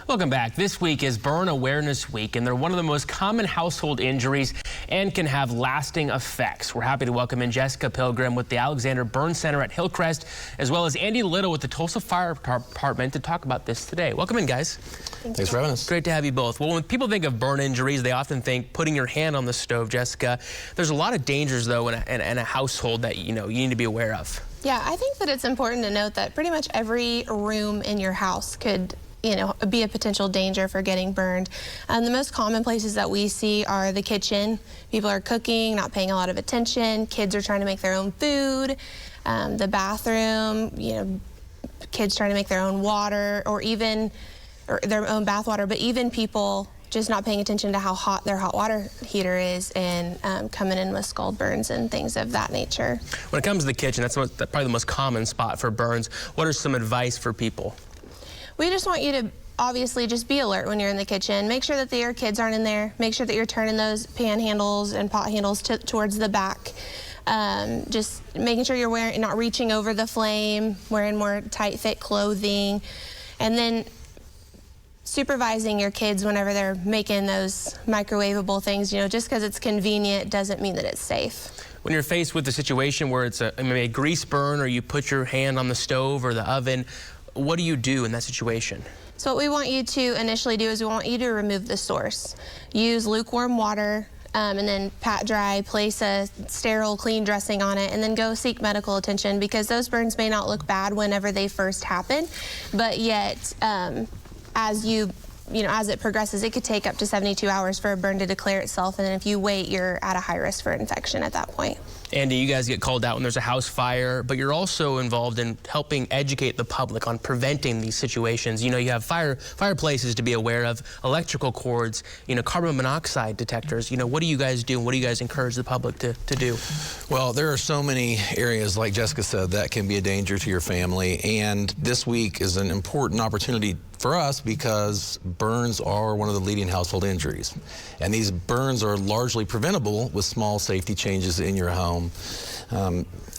Welcome back. This week is Burn Awareness Week, and they're one of the most common household injuries and can have lasting effects. We're happy to welcome in Jessica Pilgrim with the Alexander Burn Center at Hillcrest, as well as Andy Little with the Tulsa Fire Department to talk about this today. Welcome in, guys. Thanks for having us. Great to have you both. Well, when people think of burn injuries, they often think putting your hand on the stove, Jessica. There's a lot of dangers, though, in a household that you need to be aware of. Yeah, I think that it's important to note that pretty much every room in your house could be a potential danger for getting burned. The most common places that we see are the kitchen. People are cooking, not paying a lot of attention. Kids are trying to make their own food. The bathroom, kids trying to make their own water or their own bath water, but even people just not paying attention to how hot their hot water heater is and coming in with scald burns and things of that nature. When it comes to the kitchen, that's probably the most common spot for burns. What are some advice for people? We just want you to obviously just be alert when you're in the kitchen. Make sure that your kids aren't in there. Make sure that you're turning those pan handles and pot handles towards the back. Just making sure you're not reaching over the flame, wearing more tight fit clothing, and then supervising your kids whenever they're making those microwavable things. Just because it's convenient doesn't mean that it's safe. When you're faced with a situation where it's maybe a grease burn, or you put your hand on the stove or the oven, what do you do in that situation? So what we want you to initially do is we want you to remove the source. Use lukewarm water and then pat dry, place a sterile, clean dressing on it, and then go seek medical attention, because those burns may not look bad whenever they first happen, but yet as it progresses, it could take up to 72 hours for a burn to declare itself, and then if you wait, you're at a high risk for infection at that point. Andy, you guys get called out when there's a house fire, but you're also involved in helping educate the public on preventing these situations. You have fireplaces to be aware of, electrical cords, carbon monoxide detectors. What do you guys do, and what do you guys encourage the public to do? Well, there are so many areas, like Jessica said, that can be a danger to your family, and this week is an important opportunity for us because burns are one of the leading household injuries. And these burns are largely preventable with small safety changes in your home.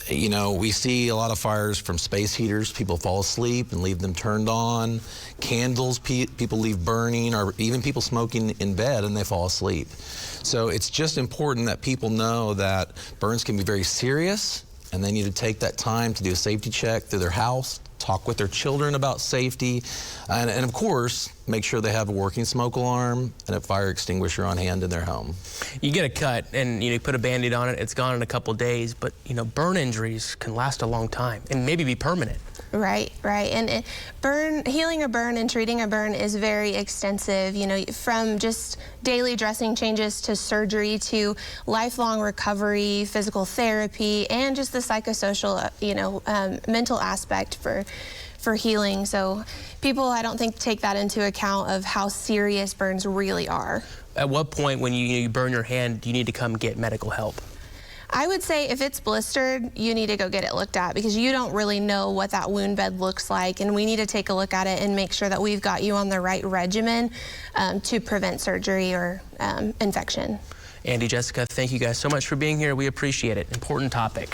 We see a lot of fires from space heaters. People fall asleep and leave them turned on. Candles people leave burning, or even people smoking in bed and they fall asleep. So it's just important that people know that burns can be very serious, and they need to take that time to do a safety check through their house, talk with their children about safety, and of course, make sure they have a working smoke alarm and a fire extinguisher on hand in their home. You get a cut and you put a Band-Aid on it, it's gone in a couple days, but burn injuries can last a long time and maybe be permanent. Right. And healing a burn and treating a burn is very extensive, from just daily dressing changes to surgery to lifelong recovery, physical therapy, and just the psychosocial, mental aspect for healing. So people, I don't think, take that into account of how serious burns really are. At what point when you burn your hand, do you need to come get medical help? I would say if it's blistered, you need to go get it looked at, because you don't really know what that wound bed looks like, and we need to take a look at it and make sure that we've got you on the right regimen to prevent surgery or infection. Andy, Jessica, thank you guys so much for being here. We appreciate it. Important topic.